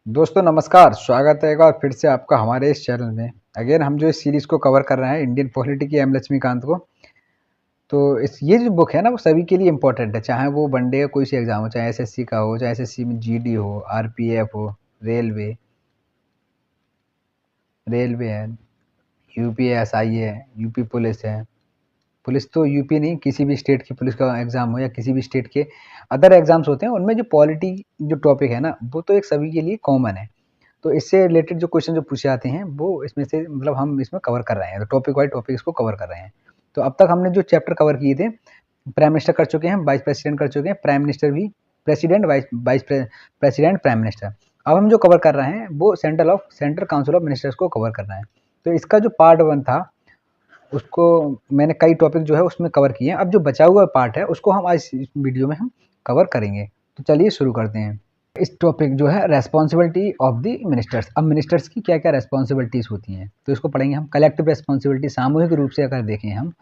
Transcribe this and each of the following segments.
दोस्तों नमस्कार, स्वागत है एक बार फिर से आपका हमारे इस चैनल में। अगेन हम जो इस सीरीज़ को कवर कर रहे हैं इंडियन पॉलिटी की एम लक्ष्मीकांत को। तो ये जो बुक है ना वो सभी के लिए इम्पोर्टेंट है, चाहे वो वनडे का कोई सी एग्ज़ाम हो, चाहे एसएससी का हो, चाहे एसएससी में जीडी हो, आरपीएफ हो, रेलवे रेलवे है, यूपी एसआई है, यूपी पुलिस है। पुलिस तो यूपी नहीं, किसी भी स्टेट की पुलिस का एग्ज़ाम हो या किसी भी स्टेट के अदर एग्ज़ाम्स होते हैं, उनमें जो पॉलिटी जो टॉपिक है ना, वो तो एक सभी के लिए कॉमन है। तो इससे रिलेटेड जो क्वेश्चन जो पूछे जाते हैं वो इसमें से मतलब हम इसमें कवर कर रहे हैं, तो टॉपिक वाइज टॉपिक इसको कवर कर रहे हैं। तो अब तक हमने जो चैप्टर कवर किए थे, प्राइम मिनिस्टर कर चुके हैं, वाइस प्रेसिडेंट कर चुके हैं, प्राइम मिनिस्टर भी, president, vice president, prime minister. अब हम जो कवर कर रहे हैं वो सेंट्रल काउंसिल ऑफ मिनिस्टर्स को कवर करना है। तो इसका जो पार्ट 1 था उसको मैंने कई टॉपिक जो है उसमें कवर किए हैं। अब जो बचा हुआ पार्ट है उसको हम आज इस वीडियो में हम कवर करेंगे। तो चलिए शुरू करते हैं। इस टॉपिक जो है रेस्पॉन्सिबिलिटी ऑफ द मिनिस्टर्स। अब मिनिस्टर्स की क्या क्या रेस्पॉन्सिबिलिटीज़ होती हैं तो इसको पढ़ेंगे हम। कलेक्टिव रेस्पॉन्सिबिलिटी, सामूहिक रूप से अगर देखें हम,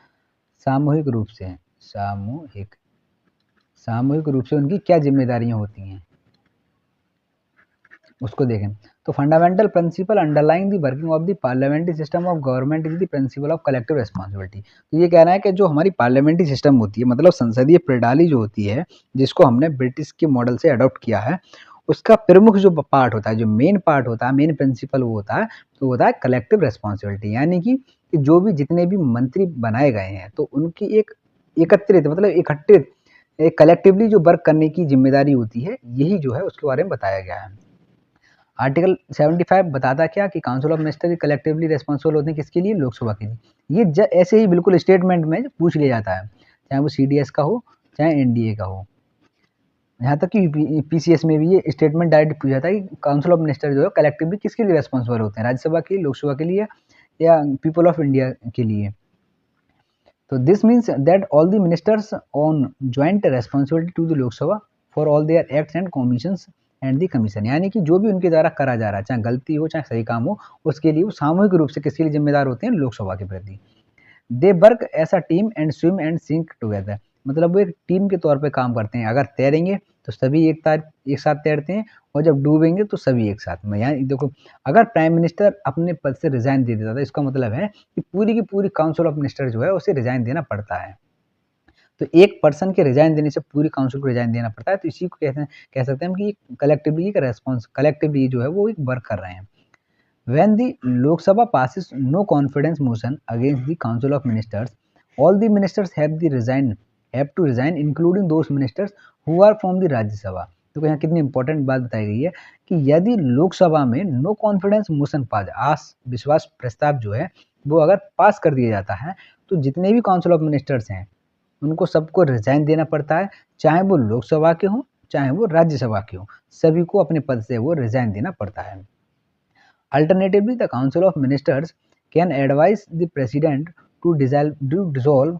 सामूहिक रूप से सामूहिक सामूहिक रूप से उनकी क्या जिम्मेदारियां होती हैं उसको देखें। तो fundamental principle underlying the working of the parliamentary system of government is the principle of collective responsibility. तो ये कहना है कि जो हमारी पार्लियामेंट्री सिस्टम होती है, मतलब संसदीय प्रणाली जो होती है, जिसको हमने ब्रिटिश के मॉडल से अडॉप्ट किया है, उसका प्रमुख जो पार्ट होता है, जो मेन पार्ट होता है, मेन प्रिंसिपल वो होता है, तो होता है कलेक्टिव रेस्पॉन्सिबिलिटी। यानी कि जो भी जितने भी मंत्री बनाए गए हैं तो उनकी एक एकत्रित मतलब इकट्ठित एक कलेक्टिवली जो वर्क करने की जिम्मेदारी होती है, यही जो है उसके बारे में बताया गया है। आर्टिकल 75 बताता क्या कि council of minister collectively responsible होते हैं किसके लिए? लोकसभा के लिए। ये ऐसे ही बिल्कुल स्टेटमेंट में पूछ लिया जाता है, चाहे वो सीडीएस का हो चाहे एनडीए का हो। यहाँ तक कि पीसीएस में भी ये स्टेटमेंट डायरेक्ट पूछा जाता है कि काउंसिल ऑफ मिनिस्टर जो है कलेक्टिवली किसके लिए रेस्पॉन्सिबल होते हैं, राज्यसभा के लिए, लोकसभा के लिए या पीपल ऑफ इंडिया के लिए। तो this means that all the ministers on joint responsibility to the Lok Sabha for all their acts and commissions and the commission. यानी कि जो भी उनके द्वारा करा जा रहा है, चाहे गलती हो चाहे सही काम हो, उसके लिए वो सामूहिक रूप से किसके लिए जिम्मेदार होते हैं? लोकसभा के प्रति। They work as a team and swim and sink together. मतलब वो एक टीम के तौर पे काम करते हैं। अगर तैरेंगे तो सभी एक साथ तैरते हैं, और जब डूबेंगे तो सभी एक साथ में। यहाँ देखो, अगर प्राइम मिनिस्टर अपने पद से रिजाइन दे देता था, इसका मतलब है कि पूरी की पूरी काउंसिल ऑफ मिनिस्टर जो है उसे रिजाइन देना पड़ता है। तो एक पर्सन के रिजाइन देने से पूरी काउंसिल को रिजाइन देना पड़ता है। तो इसी को कहते हैं, कह सकते हैं हम कि कलेक्टिवली का रेस्पॉन्स, कलेक्टिवली जो है वो एक वर्क कर रहे हैं। When the Lok Sabha passes no confidence motion against the Council of Ministers, all the ministers have to resign, including those ministers who are from the Rajya Sabha। तो यहाँ कितनी इंपॉर्टेंट बात बताई गई है कि यदि लोकसभा में नो कॉन्फिडेंस मोशन पास, विश्वास प्रस्ताव जो है वो अगर पास कर दिया जाता है, तो जितने भी काउंसिल ऑफ मिनिस्टर्स हैं उनको सबको रिजाइन देना पड़ता है, चाहे वो लोकसभा के हों चाहे वो राज्यसभा के हों, सभी को अपने पद से वो रिजाइन देना पड़ता है। Alternatively, the Council of Ministers can advise the President to dissolve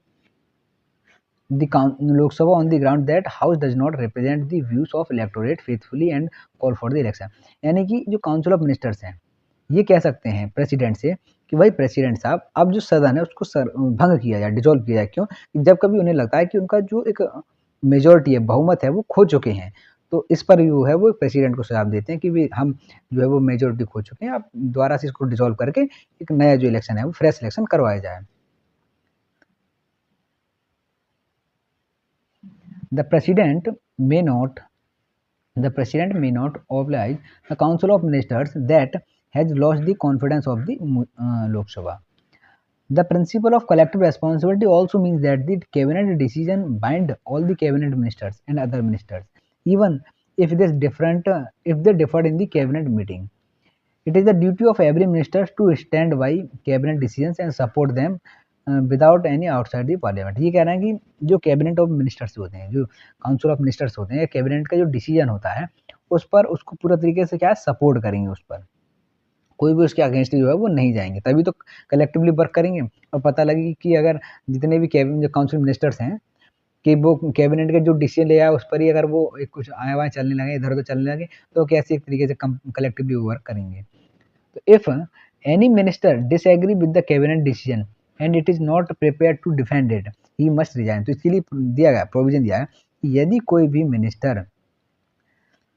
the Lok Sabha on the ground that House does not represent the views of electorate faithfully and call for the election। यानी कि जो council of ministers हैं ये कह सकते हैं president से कि भाई प्रेसिडेंट साहब, अब जो सदन है उसको भंग किया जाए, डिसॉल्व किया जाए। क्यों? जब कभी उन्हें लगता है कि उनका जो एक मेजोरिटी है, बहुमत है, वो खो चुके हैं, तो इस पर जो है वो प्रेसिडेंट को सुझाव देते हैं कि भी हम जो है वो मेजोरिटी खो चुके हैं, आप दोबारा से इसको डिसॉल्व करके एक नया जो इलेक्शन है वो फ्रेश इलेक्शन करवाया जाए। The president may not The President may not oblige the Council of Ministers that has lost the confidence of the Lok Sabha. The principle of collective responsibility also means that the cabinet decision bind all the cabinet ministers and other ministers, even if they differ in the cabinet meeting. It is the duty of every minister to stand by cabinet decisions and support them without any outside the parliament. ये कह रहे हैं कि जो cabinet of ministers होते हैं, जो council of ministers होते हैं, कैबिनेट का जो डिसीजन होता है उस पर उसको पूरा तरीके से क्या है सपोर्ट करेंगे, उस पर कोई भी उसके अगेंस्ट जो है वो नहीं जाएंगे, तभी तो कलेक्टिवली वर्क करेंगे। और पता लगे कि अगर जितने भी कैबिनेट काउंसिल मिनिस्टर्स हैं कि वो कैबिनेट का जो डिसीजन ले आया उस पर ही अगर वो एक कुछ आए वाए चलने लगे, इधर उधर चलने लगे, तो कैसे एक तरीके से कलेक्टिवली वर्क करेंगे। तो if any minister disagree with the cabinet decision and it is not prepare to defend it, he must resign. तो इसके लिए दिया गया प्रोविजन दिया है कि यदि कोई भी मिनिस्टर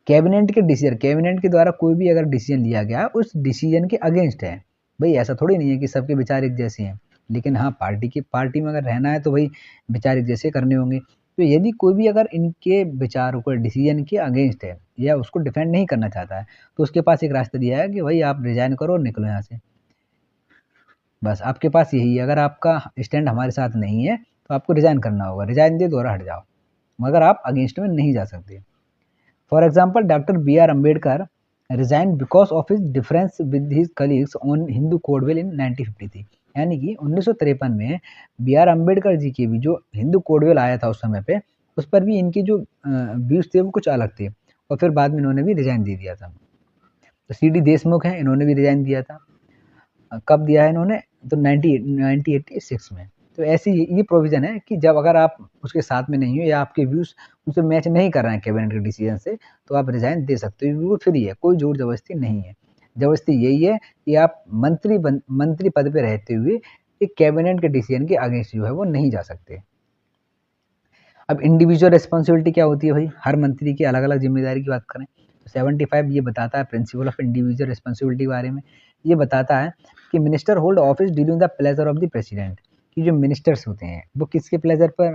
कैबिनेट के डिसीजन, कैबिनेट के द्वारा कोई भी अगर डिसीजन लिया गया उस डिसीजन के अगेंस्ट है। भाई ऐसा थोड़ी नहीं है कि सबके विचार एक जैसे हैं, लेकिन हाँ पार्टी में अगर रहना है तो भाई विचार एक जैसे करने होंगे। तो यदि कोई भी अगर इनके विचारों को डिसीजन के अगेंस्ट है या उसको डिफेंड नहीं करना चाहता है, तो उसके पास एक रास्ता दिया है कि भाई आप रिजाइन करो और निकलो यहाँ से। बस आपके पास यही है, अगर आपका स्टैंड हमारे साथ नहीं है तो आपको रिजाइन करना होगा, रिजाइन दे दो और हट जाओ, मगर आप अगेंस्ट में नहीं जा सकते। For example, Dr. B.R. Ambedkar resigned because of his difference with his colleagues on Hindu Code Bill in 1953। यानी कि 1953 में बी आर अम्बेडकर जी के भी जो हिंदू कोड बिल आया था उस समय पे, उस पर भी इनकी जो व्यूज थे वो कुछ अलग थे, और फिर बाद में इन्होंने भी रिजाइन दे दिया था। तो सी डी देशमुख हैं, इन्होंने भी रिजाइन दिया था। कब दिया है इन्होंने? तो 1986 में। तो ऐसी ये प्रोविज़न है कि जब अगर आप उसके साथ में नहीं हो या आपके व्यूज़ उनसे मैच नहीं कर रहे हैं कैबिनेट के डिसीजन से, तो आप रिज़ाइन दे सकते हो, वो फ्री है, कोई ज़ोर ज़बरदस्ती नहीं है। ज़बरदस्ती यही है कि आप मंत्री पद पे रहते हुए एक कैबिनेट के डिसीजन के अगेंस्ट जो है वो नहीं जा सकते। अब इंडिविजुअल रिस्पॉन्सिबिलिटी क्या होती है भाई? हर मंत्री की अलग-अलग ज़िम्मेदारी की बात करें, तो 75 ये बताता है प्रिंसिपल ऑफ इंडिविजुअल रिस्पॉन्सिबिलिटी के बारे में। ये बताता है कि minister hold office during the pleasure of the president, कि जो मिनिस्टर्स होते हैं, वो किसके प्लेज़र पर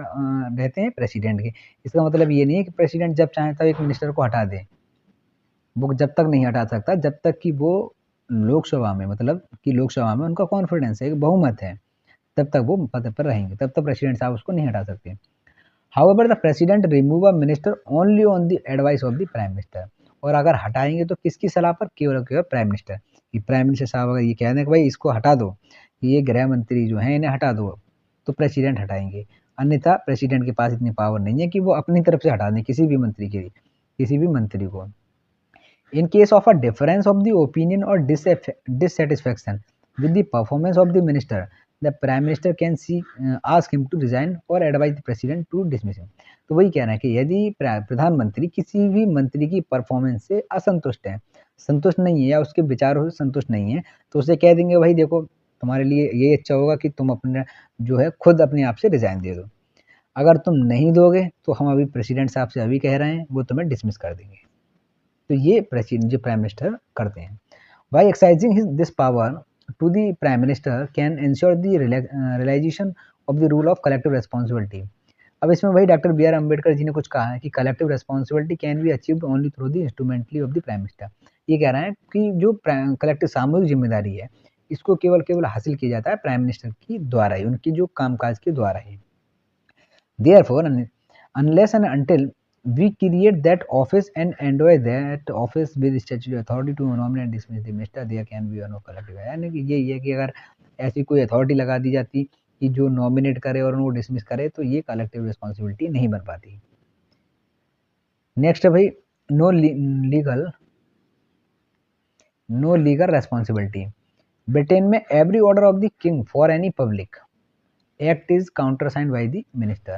रहते हैं? प्रेसिडेंट के। इसका मतलब ये नहीं है कि प्रेसिडेंट जब चाहे तब एक मिनिस्टर को हटा दे। वो जब तक नहीं हटा सकता, जब तक कि वो लोकसभा में, मतलब कि लोकसभा में उनका कॉन्फिडेंस है, एक बहुमत है, तब तक वो पद पर रहेंगे, तब तक प्रेसिडेंट साहब उसको नहीं हटा सकते। However, the president remove a minister only on the advice of the prime minister। और अगर हटाएंगे तो किसकी सलाह पर? केवल और केवल प्राइम मिनिस्टर। कि प्राइम मिनिस्टर साहब अगर ये कह दें कि भाई इसको हटा दो, ये गृह मंत्री जो हैं इन्हें हटा दो, तो प्रेसिडेंट हटाएंगे। अन्यथा प्रेसिडेंट के पास इतनी पावर नहीं है कि वो अपनी तरफ से हटा दें किसी भी मंत्री के, किसी भी मंत्री को। In case of a difference of the opinion or dissatisfaction with the performance of the minister, the prime minister can ask him to resign or advise the president to dismiss him। तो वही कह रहे हैं कि यदि प्रधानमंत्री किसी भी मंत्री की परफॉर्मेंस से असंतुष्ट है, संतुष्ट नहीं है या उसके विचारों से संतुष्ट नहीं है, तो उसे कह देंगे भाई देखो तुम्हारे लिए ये अच्छा होगा कि तुम अपने जो है खुद अपने आप से रिजाइन दे दो। अगर तुम नहीं दोगे तो हम अभी प्रेसिडेंट साहब से अभी कह रहे हैं, वो तुम्हें डिसमिस कर देंगे। तो ये जो प्राइम मिनिस्टर करते हैं। By exercising this power to the prime minister can ensure the realisation of the rule of collective responsibility. अब इसमें वही doctor B R Ambedkar ji ने कुछ कहा है कि collective responsibility can be achieved only through the instrumentally of the prime minister. ये कह रहे हैं कि जो कलेक्टिव सामूहिक जिम्मेदारी है, इसको केवल हासिल किया जाता है प्राइम मिनिस्टर की द्वारा ही, उनकी जो कामकाज के द्वारा ही। Therefore, unless and until we create that office and enjoy that office with statutory authority to nominate and dismiss the minister, there can be no collective। यानी कि यही है कि अगर ऐसी कोई अथॉरिटी लगा दी जाती कि जो नॉमिनेट करे और उनको डिसमिस करे, तो ये कलेक्टिव रिस्पॉन्सिबिलिटी नहीं बन पाती। नेक्स्ट है भाई नो लीगल रेस्पॉन्सिबिलिटी। ब्रिटेन में every order of the king for any public act is countersigned by the minister।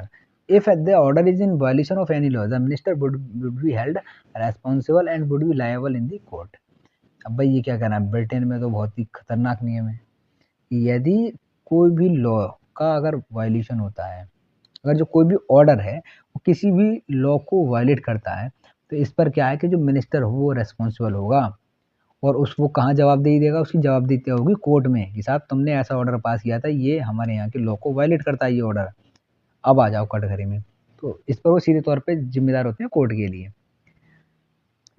If the order is in violation of any law, the minister would be held responsible and would be liable in the court। अब भाई ये क्या करना है, Britain में तो बहुत ही खतरनाक नियम है कि यदि कोई भी लॉ का अगर वायलेशन होता है, अगर जो कोई भी ऑर्डर है वो किसी भी लॉ को वायलेट करता है, तो इस पर क्या है कि जो मिनिस्टर हो वो रेस्पॉन्सिबल होगा, और वो कहाँ जवाबदेही देगा? उसकी जवाबदेही होगी कोर्ट में कि साहब तुमने ऐसा ऑर्डर पास किया था, ये हमारे यहाँ के लॉ को वायलेट करता है ये ऑर्डर, अब आ जाओ कटघरे में। तो इस पर वो सीधे तौर पे जिम्मेदार होते हैं कोर्ट के लिए।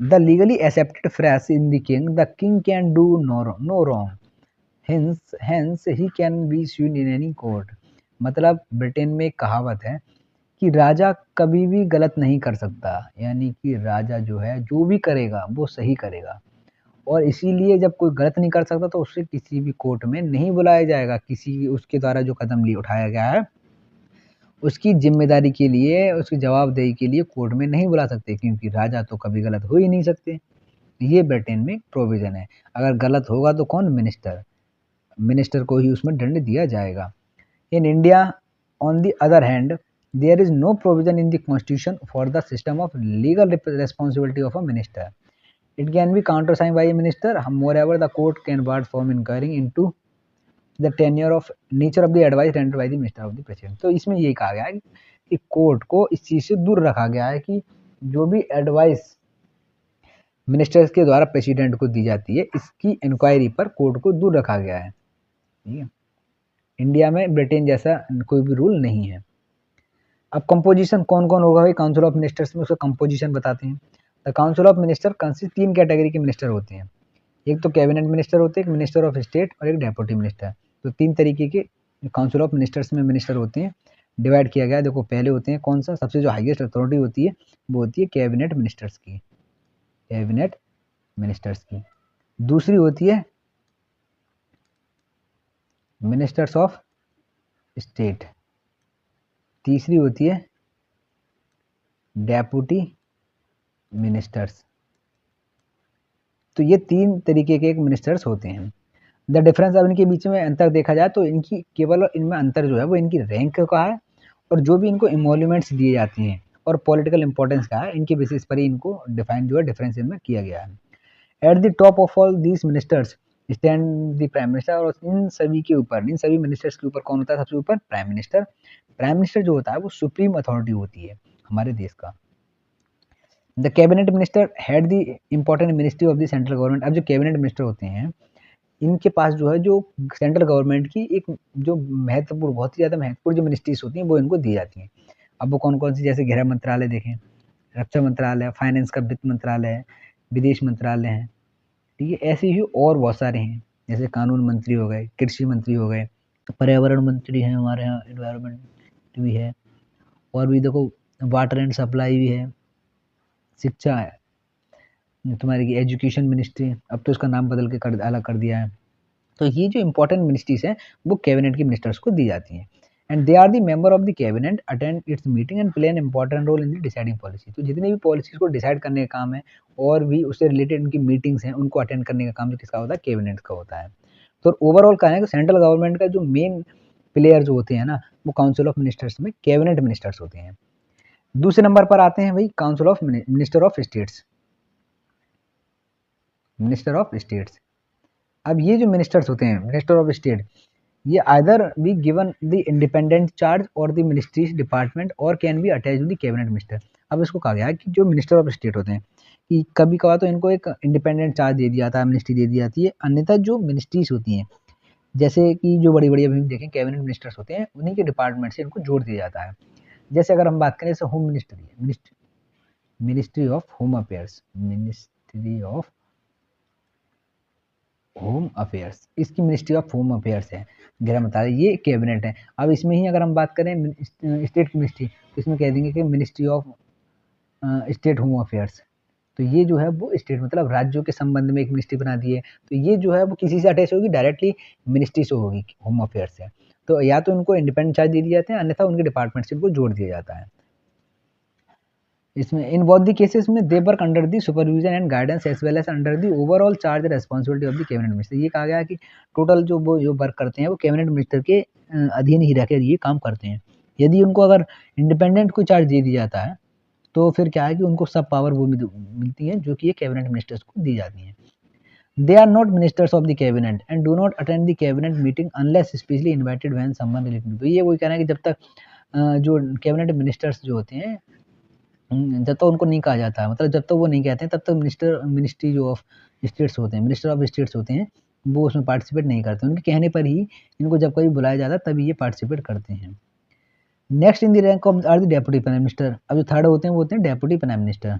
The legally accepted phrase in the king can do no wrong, hence he can be sued in any court. मतलब ब्रिटेन में एक कहावत है कि राजा कभी भी गलत नहीं कर सकता, यानी कि राजा जो है जो भी करेगा वो सही करेगा, और इसीलिए जब कोई गलत नहीं कर सकता तो उसे किसी भी कोर्ट में नहीं बुलाया जाएगा। किसी उसके द्वारा जो कदम उठाया गया है उसकी जिम्मेदारी के लिए, उसकी जवाबदेही के लिए कोर्ट में नहीं बुला सकते, क्योंकि राजा तो कभी गलत हो ही नहीं सकते। ये ब्रिटेन में प्रोविजन है। अगर गलत होगा तो कौन? मिनिस्टर को ही उसमें दंड दिया जाएगा। In India on the other hand there is no provision in the constitution for the system of legal responsibility of a minister. It can be countersigned by a minister। Moreover, the court can bar from inquiring into the tenure of nature of the advice rendered by the minister of the president। तो इसमें यही कहा गया है कि court को इस चीज़ से दूर रखा गया है कि जो भी एडवाइस मिनिस्टर्स के द्वारा प्रेसिडेंट को दी जाती है। इसकी इंक्वायरी पर कोर्ट को दूर रखा गया है। ठीक है, इंडिया में ब्रिटेन जैसा कोई भी रूल नहीं है। अब कंपोजिशन कौन कौन होगा भाई काउंसिल ऑफ मिनिस्टर्स में, उसका कंपोजिशन बताते हैं। The council of minister consist 3 category के मिनिस्टर होते हैं। एक तो कैबिनेट मिनिस्टर होते हैं, एक मिनिस्टर ऑफ स्टेट और एक डेप्यूटी मिनिस्टर। तो 3 तरीके के काउंसिल ऑफ मिनिस्टर्स में मिनिस्टर होते हैं। डिवाइड किया गया है, देखो पहले होते हैं कौन सा, सबसे जो हाईएस्ट अथॉरिटी होती है वो होती है कैबिनेट मिनिस्टर्स की, कैबिनेट मिनिस्टर्स की। दूसरी होती है मिनिस्टर्स ऑफ स्टेट। तीसरी होती है डेप्यूटी मिनिस्टर्स। तो ये 3 तरीके के एक मिनिस्टर्स होते हैं। द डिफरेंस, अब इनके बीच में अंतर देखा जाए तो इनकी केवल इनमें अंतर जो है वो इनकी रैंक का है, और जो भी इनको इमोल्यूमेंट्स दिए जाते हैं और पॉलिटिकल इंपॉर्टेंस का है, इनके बेसिस पर ही इनको डिफाइन जो है डिफरेंस इनमें किया गया है। At the top of all these ministers stand the prime minister, और इन सभी के ऊपर, इन सभी मिनिस्टर्स के ऊपर कौन होता है सबसे ऊपर, प्राइम मिनिस्टर। प्राइम मिनिस्टर जो होता है वो सुप्रीम अथॉरिटी होती है हमारे देश का। The cabinet minister head the important ministry of the central government. अब जो कैबिनेट मिनिस्टर होते हैं इनके पास जो है जो सेंट्रल गवर्नमेंट की एक जो महत्वपूर्ण, बहुत ही ज़्यादा महत्वपूर्ण जो मिनिस्ट्रीज होती हैं वो इनको दी जाती हैं। अब वो कौन कौन सी, जैसे गृह मंत्रालय देखें, रक्षा मंत्रालय, फाइनेंस का वित्त मंत्रालय है, विदेश मंत्रालय है। ठीक है, ऐसे ही और बहुत सारे हैं, जैसे कानून मंत्री हो गए, कृषि मंत्री हो गए, पर्यावरण मंत्री हैं हमारे यहाँ, एनवायरमेंट भी है, और भी देखो वाटर एंड सप्लाई भी है, शिक्षा है तुम्हारी एजुकेशन मिनिस्ट्री, अब तो उसका नाम बदल के अलग कर दिया है। तो ये जो इंपॉर्टेंट मिनिस्ट्रीज हैं वो कैबिनेट के मिनिस्टर्स को दी जाती हैं। And they are the member of the cabinet, attend its meeting and play an important role in the deciding policy. तो जितने भी पॉलिसीज को डिसाइड करने का काम है और भी उससे रिलेटेड उनकी मीटिंग्स हैं उनको अटेंड करने का काम जो किसका होता है, कैबिनेट का होता है। तो ओवरऑल कहना है कि सेंट्रल गवर्नमेंट का जो मेन प्लेयर जो होते हैं ना वो काउंसिल ऑफ मिनिस्टर्स में कैबिनेट मिनिस्टर्स होते हैं। दूसरे नंबर पर आते हैं भाई council of minister of states, minister of states. अब ये जो मिनिस्टर्स होते हैं मिनिस्टर ऑफ स्टेट, ये either be given the independent charge or the ministries department or can be attach to the cabinet minister. अब इसको कहा गया है कि जो मिनिस्टर ऑफ स्टेट होते हैं कि कभी कभार तो इनको एक इंडिपेंडेंट चार्ज दे दिया जाता है, मिनिस्ट्री दे दी जाती है, अन्यथा जो मिनिस्ट्रीज होती हैं जैसे कि जो बड़ी बड़ी अभी हम देखें कैबिनेट मिनिस्टर्स होते हैं उन्हीं के डिपार्टमेंट से इनको जोड़ दिया जाता है। जैसे अगर हम बात करें जैसे home ministry, ministry of home affairs, ministry of home affairs, इसकी मिनिस्ट्री ऑफ होम अफेयर्स है, गृह मंत्रालय, ये कैबिनेट है। अब इसमें ही अगर हम बात करें स्टेट की मिनिस्ट्री तो इसमें कह देंगे कि ministry of state home affairs. तो ये जो है वो स्टेट मतलब राज्यों के संबंध में एक मिनिस्ट्री बना दी है। तो ये जो है वो किसी से अटैच होगी, डायरेक्टली मिनिस्ट्री से होगी, होम अफेयर्स से। तो या तो इनको इंडिपेंडेंट चार्ज दे दिए जाते हैं, अन्यथा उनके डिपार्टमेंट से इनको जोड़ दिया जाता है। इसमें इन बोथ द केसेस में they work under the supervision and guidance as well as under the overall charge and responsibility of the cabinet minister. ये कहा गया है कि टोटल जो वो जो वर्क करते हैं वो कैबिनेट मिनिस्टर के अधीन ही रहकर ये काम करते हैं। यदि उनको अगर इंडिपेंडेंट कोई चार्ज दे दिया जाता है तो फिर क्या है कि उनको सब पावर वो मिलती है जो कि ये कैबिनेट मिनिस्टर्स को दी जाती हैं। They are not ministers of the cabinet and do not attend the cabinet meeting unless specially invited when someone related. तो ये वही कहना है कि जब तक जो कैबिनेट मिनिस्टर्स जो होते हैं जब तक उनको नहीं कहा जाता है, मतलब जब तक वो नहीं कहते हैं तब तक मिनिस्ट्री जो ऑफ स्टेट्स होते हैं, मिनिस्टर ऑफ स्टेट्स होते हैं, वो उसमें पार्टिसिपेट नहीं करते। उनके कहने पर ही इनको जब कभी बुलाया जाता है तभी ये पार्टिसिपेट करते हैं। Next in the rank of are the deputy prime minister. अब जो थर्ड होते हैं वो होते हैं डेप्यूटी प्राइम मिनिस्टर।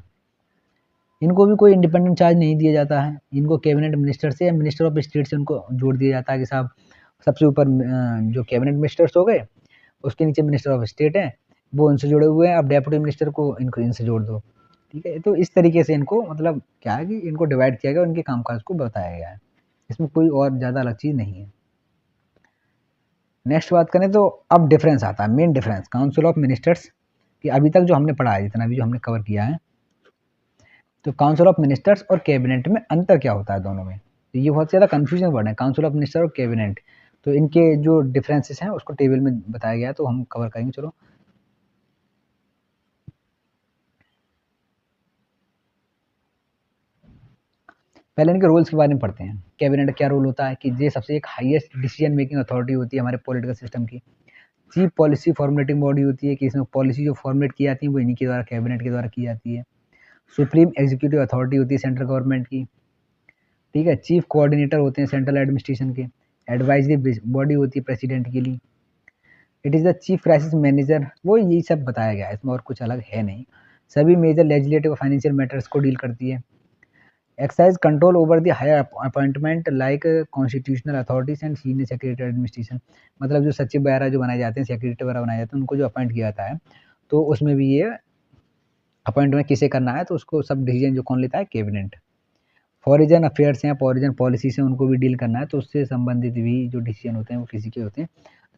इनको भी कोई इंडिपेंडेंट चार्ज नहीं दिया जाता है, इनको कैबिनेट मिनिस्टर से या मिनिस्टर ऑफ स्टेट से उनको जोड़ दिया जाता है कि साहब सबसे ऊपर जो कैबिनेट मिनिस्टर्स हो गए उसके नीचे मिनिस्टर ऑफ स्टेट है, वो उनसे जुड़े हुए हैं, अब डेप्यूटी मिनिस्टर को इनको इनसे जोड़ दो। ठीक है, तो इस तरीके से इनको मतलब क्या है कि इनको डिवाइड किया गया, उनके कामकाज को बताया गया है, इसमें कोई और ज़्यादा अलग चीज़ नहीं है। नेक्स्ट बात करें तो अब डिफरेंस आता है, main difference council of ministers कि अभी तक जो हमने पढ़ा है, जितना भी जो हमने कवर किया है, तो काउंसिल ऑफ मिनिस्टर्स और कैबिनेट में अंतर क्या होता है दोनों में। तो ये बहुत ज़्यादा कन्फ्यूजन वर्ड है, काउंसिल ऑफ मिनिस्टर और कैबिनेट। तो इनके जो डिफरेंसेस हैं उसको टेबल में बताया गया है, तो हम कवर करेंगे। चलो पहले इनके रोल्स के बारे में पढ़ते हैं। कैबिनेट का क्या रोल होता है कि ये सबसे एक हाईएस्ट डिसीजन मेकिंग अथॉरिटी होती है हमारे पॉलिटिकल सिस्टम की। चीफ पॉलिसी फॉर्मुलेटिंग बॉडी होती है कि इसमें पॉलिसी जो फॉर्मुलेट की जाती है वो इन्हीं के द्वारा, कैबिनेट के द्वारा की जाती है। सुप्रीम एग्जीक्यूटिव अथॉरिटी होती है सेंट्रल गवर्नमेंट की, ठीक है। चीफ कोऑर्डिनेटर होते हैं सेंट्रल एडमिनिस्ट्रेशन के। एडवाइजरी बॉडी होती है प्रेसिडेंट के लिए। It is the chief crisis manager, वो यही सब बताया गया है, इसमें और कुछ अलग है नहीं। सभी मेजर लेजिस्लेटिव फाइनेंशियल मैटर्स को डील करती है। Exercise control over the higher appointment like constitutional authorities and senior secretary administration, मतलब जो सचिव वगैरह जो बनाए जाते हैं, सेक्रेटरी वगैरह बनाए जाते हैं, उनको जो अपॉइंट किया जाता है, तो उसमें भी ये अपॉइंटमेंट किसे करना है, तो उसको सब डिसीजन जो कौन लेता है, कैबिनेट। फॉरेन अफेयर्स हैं, फॉरेन पॉलिसी से उनको भी डील करना है, तो उससे संबंधित भी जो डिसीजन होते हैं वो किसी के होते हैं।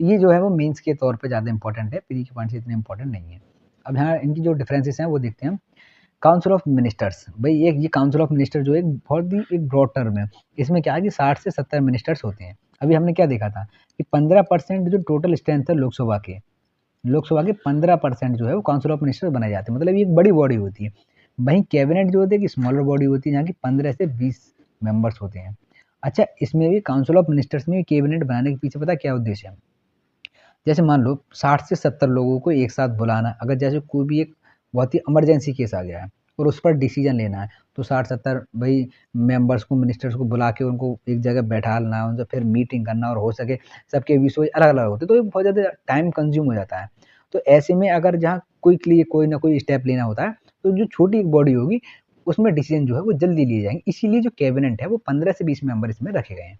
तो ये जो है वो मेंस के तौर पे ज़्यादा इंपॉर्टेंट है, प्री के पॉइंट से इतने इंपॉर्टेंट नहीं है। अब यहाँ इनकी जो डिफरेंसेस हैं वो देखते हैं हम। काउंसिल ऑफ मिनिस्टर्स, भाई एक ये काउंसिल ऑफ मिनिस्टर जो है बहुत ही एक ब्रॉड टर्म है। इसमें क्या है कि 60 से 70 मिनिस्टर्स होते हैं। अभी हमने क्या देखा था कि 15% जो टोटल स्ट्रेंथ है लोकसभा के 15% जो है वो काउंसिल ऑफ मिनिस्टर बनाए जाते हैं, मतलब ये एक बड़ी बॉडी होती है। वहीं कैबिनेट जो होती है कि स्मॉलर बॉडी होती है, जहाँ की 15 से 20 मेंबर्स होते हैं। अच्छा, इसमें भी काउंसिल ऑफ मिनिस्टर्स में भी कैबिनेट बनाने के पीछे पता क्या उद्देश्य है? जैसे मान लो 60 से 70 लोगों को एक साथ बुलाना, अगर जैसे कोई भी एक बहुत ही इमरजेंसी केस आ गया है और उस पर डिसीजन लेना है, तो 60-70 भाई मेंबर्स को, मिनिस्टर्स को बुला के उनको एक जगह बैठाना, उनसे फिर मीटिंग करना, और हो सके सबके विषय अलग अलग होते, तो ये बहुत ज़्यादा टाइम कंज्यूम हो जाता है। तो ऐसे में अगर जहाँ क्विकली कोई ना कोई स्टेप लेना होता है, तो जो छोटी एक बॉडी होगी उसमें डिसीजन जो है वो जल्दी लिए जाएंगे, इसीलिए जो कैबिनेट है वो 15 से 20 मेंबर इसमें रखे गए हैं।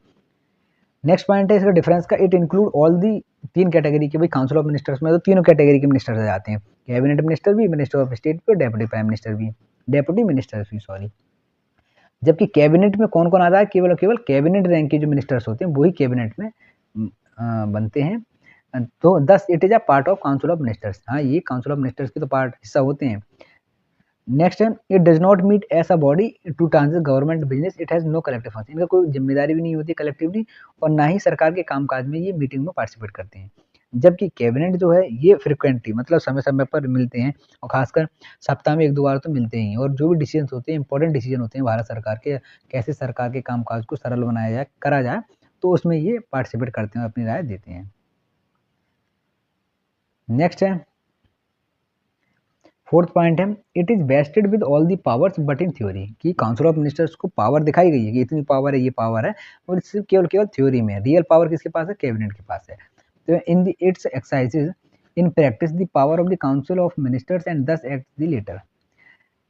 नेक्स्ट पॉइंट है इसका डिफरेंस का, इट इंक्लूड ऑल दी, तीन कैटेगरी के, भाई काउंसिल ऑफ मिनिस्टर्स में तो तीनों कैटेगरी के मिनिस्टर्स आ जाते हैं, कैबिनेट मिनिस्टर भी, मिनिस्टर ऑफ स्टेट भी और डेप्यूटी प्राइम मिनिस्टर भी, डेप्यूटी मिनिस्टर भी, सॉरी। जबकि कैबिनेट में कौन कौन आता है, केवल और केवल कैबिनेट रैंक के जो मिनिस्टर्स होते हैं वही कैबिनेट में बनते हैं। तो thus it is a part of council of ministers, हाँ ये काउंसिल ऑफ मिनिस्टर्स के तो पार्ट हिस्सा होते हैं। नेक्स्ट है, it does not meet as a body to translate government business, it has no collective function, इनका कोई जिम्मेदारी भी नहीं होती कलेक्टिवली, और ना ही सरकार के कामकाज में ये मीटिंग में पार्टिसिपेट करते हैं। जबकि कैबिनेट जो है ये फ्रिक्वेंटली, मतलब समय समय पर मिलते हैं, और खासकर सप्ताह में 1-2 बार तो मिलते ही हैं, और जो भी डिसीजन होते हैं, इंपॉर्टेंट डिसीजन होते हैं भारत सरकार के, कैसे सरकार के कामकाज को सरल बनाया जाए, करा जाए, तो उसमें ये पार्टिसिपेट करते हैं, अपनी राय देते हैं। नेक्स्ट है, फोर्थ पॉइंट है, it is wasted with all the powers but in theory, कि काउंसिल ऑफ मिनिस्टर्स को पावर दिखाई गई है कि इतनी पावर है, ये पावर है, और सिर्फ केवल केवल थ्योरी में, रियल पावर किसके पास है, कैबिनेट के पास है। तो in the its exercises in practice the power of the council of ministers and thus act the latter,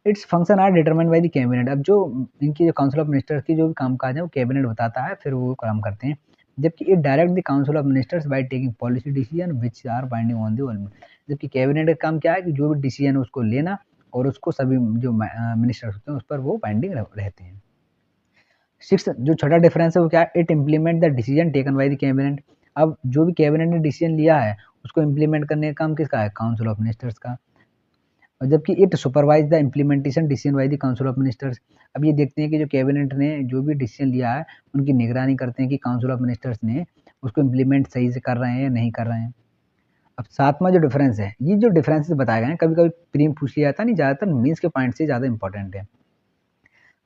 its function are determined by the cabinet. अब जो इनकी जो काउंसिल ऑफ मिनिस्टर्स की जो भी कामकाज है वो कैबिनेट बताता है, फिर वो काम करते हैं। जबकि it direct the council of ministers by taking policy decision which are binding on the all. जबकि कैबिनेट का काम क्या है कि जो भी डिसीजन है उसको लेना, और उसको सभी जो मिनिस्टर्स होते हैं उस पर वो बाइंडिंग रहते हैं। सिक्स जो छठा डिफरेंस है वो क्या है, it implement the decision taken by the cabinet. अब जो भी कैबिनेट ने डिसीजन लिया है उसको इम्प्लीमेंट करने का काम किसका है, काउंसिल ऑफ मिनिस्टर्स का। और जबकि it supervise the implementation decision by the council of ministers. अब ये देखते हैं कि जो कैबिनेट ने जो भी डिसीजन लिया है उनकी निगरानी करते हैं कि काउंसिल ऑफ मिनिस्टर्स ने उसको इम्प्लीमेंट सही से कर रहे हैं या नहीं कर रहे हैं। अब सातवां जो डिफरेंस है, ये जो डिफरेंसेस बताए गए हैं कभी कभी प्री में पूछ लिया जाता है, नहीं ज़्यादातर मीन्स के पॉइंट से ज़्यादा इंपॉर्टेंट है।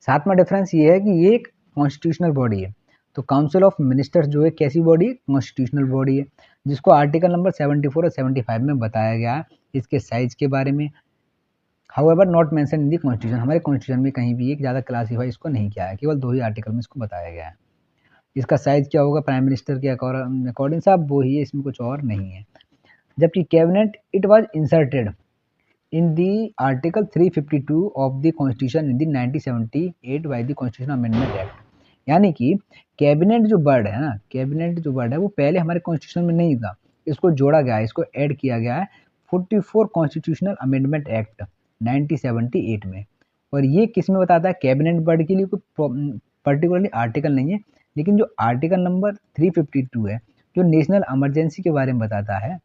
सातवां डिफरेंस ये है कि ये एक कॉन्स्टिट्यूशनल बॉडी है। तो काउंसिल ऑफ मिनिस्टर्स जो है कैसी बॉडी है, कॉन्स्टिट्यूशनल बॉडी है, जिसको आर्टिकल नंबर 74 और 75 में बताया गया है इसके साइज के बारे में। However not mention in the constitution, हमारे कॉन्स्टिट्यूशन में कहीं भी एक ज़्यादा क्लासीफाई इसको नहीं किया है, केवल 2 ही आर्टिकल में इसको बताया गया है। इसका साइज क्या होगा प्राइम मिनिस्टर के अकॉर्डिंग साहब वो ही है, इसमें कुछ और नहीं है। जबकि cabinet it was inserted in the article 352 of the constitution in the 1978 by the constitution amendment act. यानी कि कैबिनेट जो वर्ड है ना, कैबिनेट जो वर्ड है वो पहले हमारे कॉन्स्टिट्यूशन में नहीं था, इसको जोड़ा गया है, इसको ऐड किया गया है 44 कॉन्स्टिट्यूशनल अमेंडमेंट एक्ट 1978 में। और ये किस में बताता है, कैबिनेट वर्ड के लिए कोई पर्टिकुलरली आर्टिकल नहीं है, लेकिन जो आर्टिकल नंबर 352 है जो नेशनल इमरजेंसी के बारे में बताता है,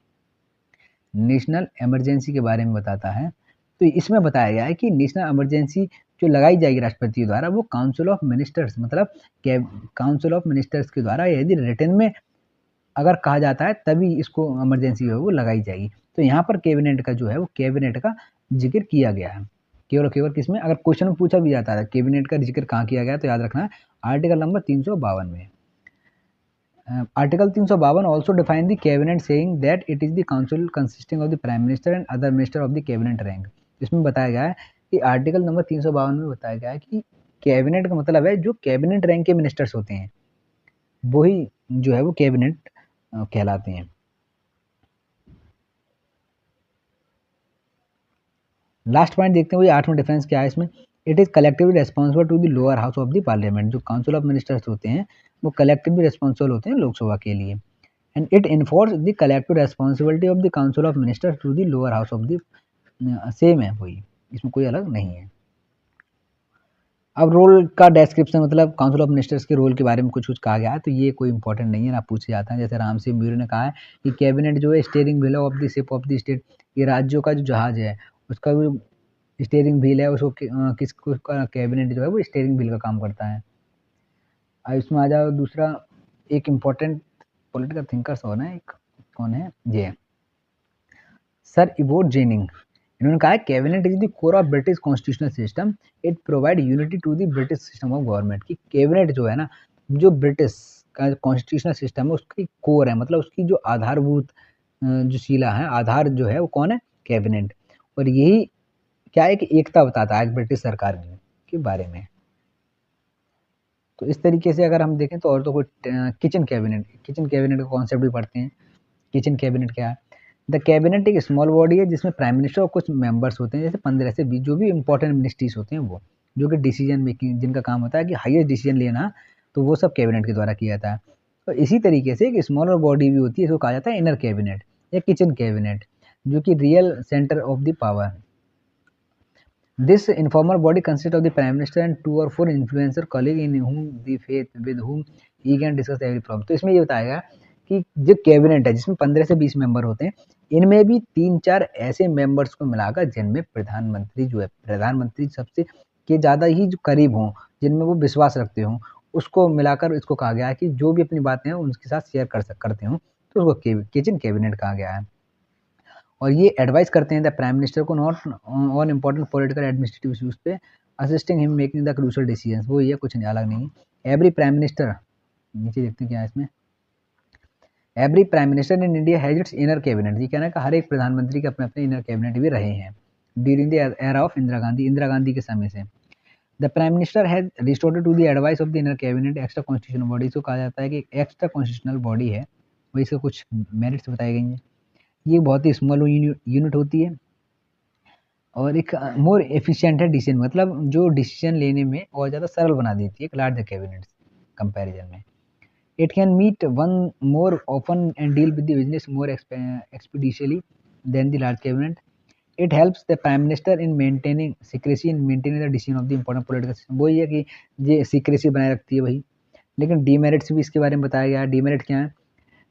नेशनल इमरजेंसी के बारे में बताता है, तो इसमें बताया गया है कि नेशनल इमरजेंसी जो लगाई जाएगी राष्ट्रपति द्वारा वो काउंसिल ऑफ मिनिस्टर्स, मतलब काउंसिल ऑफ मिनिस्टर्स के द्वारा यदि रिटर्न में अगर कहा जाता है तभी इसको इमरजेंसी जो है वो लगाई जाएगी। तो यहाँ पर कैबिनेट का जो है वो कैबिनेट का जिक्र किया गया है, केवल केवल किसमें, अगर क्वेश्चन में पूछा भी जाता है कैबिनेट का जिक्र कहाँ किया गया तो याद रखना है आर्टिकल नंबर 352 में। Article 352 also define the cabinet saying that it is the council consisting of the prime minister and other minister of the cabinet rank। इसमें बताया गया है कि आर्टिकल नंबर 352 में बताया गया है कि कैबिनेट का मतलब है जो कैबिनेट रैंक के मिनिस्टर्स होते हैं, वही जो है वो कैबिनेट कहलाते हैं। लास्ट पॉइंट देखते हैं, वही 8वां डिफरेंस क्या है इसमें। It is collectively responsible to the lower house of the parliament. जो काउंसिल ऑफ मिनिस्टर्स होते हैं वो कलेक्टिवली रिस्पॉन्सिबल होते हैं लोकसभा के लिए। And it enforce the collective responsibility of the council of ministers to the lower house of the, same है वही, इसमें कोई अलग नहीं है। अब रोल का डिस्क्रिप्शन, मतलब काउंसिल ऑफ मिनिस्टर्स के रोल के बारे में कुछ कुछ कहा गया है, तो ये कोई इंपॉर्टेंट नहीं है ना, पूछे जाता है। जैसे राम सिंह ब्यूरो ने कहा है कि कैबिनेट जो है steering wheel of the ship of the state, ये राज्यों का जो जहाज है उसका जो स्टीयरिंग व्हील है उसको किसका कैबिनेट जो है वो स्टीयरिंग व्हील का काम करता है। अब इसमें आ जाओ दूसरा, एक इम्पोर्टेंट पॉलिटिकल थिंकर्स हो ना, एक कौन है ये सर इवोट जेनिंग। इन्होंने कहा है cabinet is the core of British constitutional system, it provide unity to the British system of government. की कैबिनेट जो है ना, जो ब्रिटिश का कॉन्स्टिट्यूशनल सिस्टम है उसकी कोर है, मतलब उसकी जो आधारभूत जो शिला है, आधार जो है वो कौन है, कैबिनेट। और यही क्या है कि एकता बताता है ब्रिटिश सरकार के बारे में। तो इस तरीके से अगर हम देखें तो, और तो कोई किचन कैबिनेट का कॉन्सेप्ट भी पढ़ते हैं। किचन कैबिनेट क्या है? द कैबिनेट एक स्मॉल बॉडी है जिसमें प्राइम मिनिस्टर और कुछ मेंबर्स होते हैं, जैसे 15 से 20 जो भी इंपॉर्टेंट मिनिस्ट्रीज होते हैं वो, जो कि डिसीजन मेकिंग, जिनका काम होता है कि हाईएस्ट डिसीजन लेना, तो वो सब कैबिनेट के द्वारा किया जाता है। तो इसी तरीके से एक स्मॉलर बॉडी भी होती है, इसको कहा जाता है इनर कैबिनेट या किचन कैबिनेट, जो कि real centre of the power. This informal body consists of the Prime Minister and 2 or 4 influencer colleagues in whom the faith with whom he can discuss every problem। तो इसमें ये बताया गया कि जो कैबिनेट है जिसमें 15 से 20 मेंबर होते हैं, इनमें भी 3-4 ऐसे मेंबर्स को मिलाकर जिनमें प्रधानमंत्री जो है, प्रधानमंत्री सबसे के ज़्यादा ही जो करीब हों, जिनमें वो विश्वास रखते हों, उसको मिलाकर इसको कहा गया है कि जो भी अपनी बातें हैं उनके साथ शेयर करते हों, तो उसको किचन कैबिनेट कहा गया है। और ये एडवाइस करते हैं द प्राइम मिनिस्टर को not on important political administrative issues पे, assisting him making the crucial decisions. वो ये कुछ नहीं, अलग नहीं। एवरी प्राइम मिनिस्टर, नीचे देखते हैं क्या है इसमें, every prime minister in India has its inner cabinet. ये कहना है कि हर एक प्रधानमंत्री के अपने अपने इनर कैबिनेट भी रहे हैं during the era of Indira Gandhi के समय से। The prime minister has resorted to the advice of the inner cabinet extra constitutional body. इसको कहा जाता है कि एक्स्ट्रा कॉन्स्टिट्यूशनल बॉडी है, वही इसके कुछ मेरिट्स बताई गई हैं। ये बहुत ही स्मॉल यूनिट होती है और एक मोर एफिशिएंट है डिसीजन, मतलब जो डिसीजन लेने में और ज़्यादा सरल बना देती है एक लार्जर कैबिनेट कंपैरिजन में। It can meet one more often and deal with the business more expeditiously than the large cabinet. It helps the prime minister in maintaining secrecy in maintaining the decision of the important political system. वही है कि ये secrecy बनाए रखती है वही। लेकिन demerits भी इसके बारे में बताया गया है। डीमेरिट क्या है?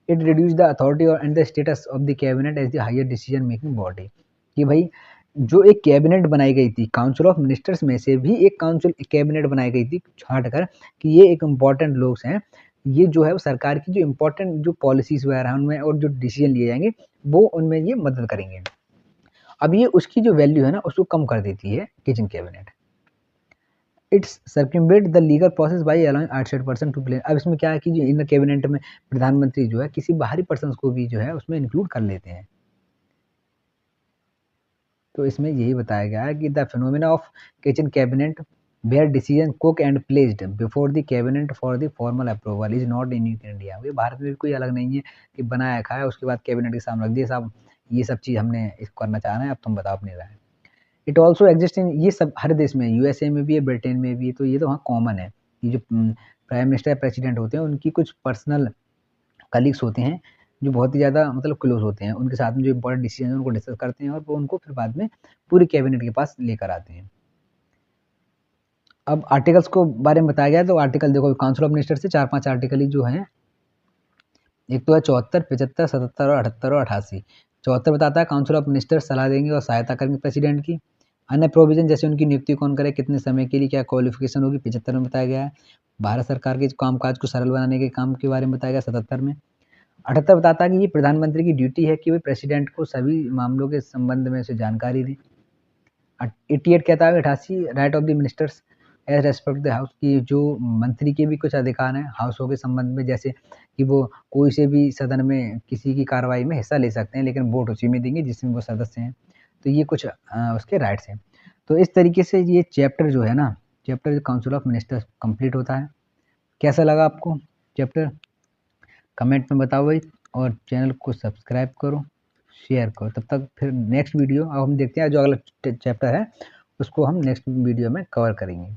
It reduce the authority and the status of the cabinet as the higher decision making body. कि भाई जो एक कैबिनेट बनाई गई थी, काउंसिल ऑफ मिनिस्टर्स में से भी एक कैबिनेट बनाई गई थी छांट कर, कि ये एक इम्पॉर्टेंट लोग हैं, ये जो है वो सरकार की जो इम्पोर्टेंट जो पॉलिसीज वगैरह हैं उनमें और जो डिसीजन लिए जाएंगे वो उनमें ये मदद करेंगे। अब ये उसकी जो वैल्यू है ना उसको कम कर देती है kitchen cabinet. Its circumvent the legal process by allowing outside person to play. अब इसमें क्या है कि जो इनर कैबिनेट में प्रधानमंत्री जो है किसी बाहरी पर्सन को भी जो है उसमें इंक्लूड कर लेते हैं। तो इसमें यही बताया गया है कि the phenomena of kitchen cabinet where decision cook and placed before the cabinet for the formal approval is not unique in India. ये भारत में भी कोई अलग नहीं है कि बनाया खाया उसके बाद कैबिनेट के सामने रख दिया, साहब ये सब चीज़ हमने इसको करना चाह रहे हैं, अब तुम बताओ अपनी राय। इट ऑल्सो एग्जिस्ट इन, ये सब हर देश में, यूएसए में भी है, ब्रिटेन में भी है, तो ये तो वहाँ कॉमन है कि जो प्राइम मिनिस्टर या प्रेसिडेंट होते हैं उनकी कुछ पर्सनल कलीग्स होते हैं जो बहुत ही ज़्यादा मतलब क्लोज होते हैं, उनके साथ में जो इंपॉर्टेंट डिसीजन है उनको डिस्कस करते हैं और वो उनको फिर बाद में पूरी कैबिनेट के पास लेकर आते हैं। अब आर्टिकल्स को बारे में बताया गया है, तो आर्टिकल देखो काउंसिल ऑफ मिनिस्टर से 4-5 आर्टिकल ही जो हैं, एक तो है 74, 75, 77 और 78 और 88। 74 बताता है काउंसिल ऑफ मिनिस्टर सलाह देंगे और सहायता करेंगे प्रेसिडेंट की। अन्य प्रोविजन जैसे उनकी नियुक्ति कौन करे, कितने समय के लिए, क्या क्वालिफिकेशन होगी, 75 में बताया गया है। भारत सरकार के कामकाज को सरल बनाने के काम के बारे में बताया गया 77 में। 78 बताता है कि ये प्रधानमंत्री की ड्यूटी है कि वे प्रेसिडेंट को सभी मामलों के संबंध में उसे जानकारी दें। 88 कहता है 88 right of the ministers as respect the house, की जो मंत्री के भी कुछ अधिकार हैं हाउसों के संबंध में, जैसे कि वो कोई से भी सदन में किसी की कार्रवाई में हिस्सा ले सकते हैं लेकिन वोट उसी में देंगे जिसमें वो सदस्य हैं। तो ये कुछ उसके राइट्स हैं। तो इस तरीके से ये चैप्टर जो है ना, chapter council of ministers complete होता है। कैसा लगा आपको चैप्टर, कमेंट में बताओ भाई, और चैनल को सब्सक्राइब करो, शेयर करो। तब तक फिर नेक्स्ट वीडियो अब हम देखते हैं, जो अगला चैप्टर है उसको हम नेक्स्ट वीडियो में कवर करेंगे।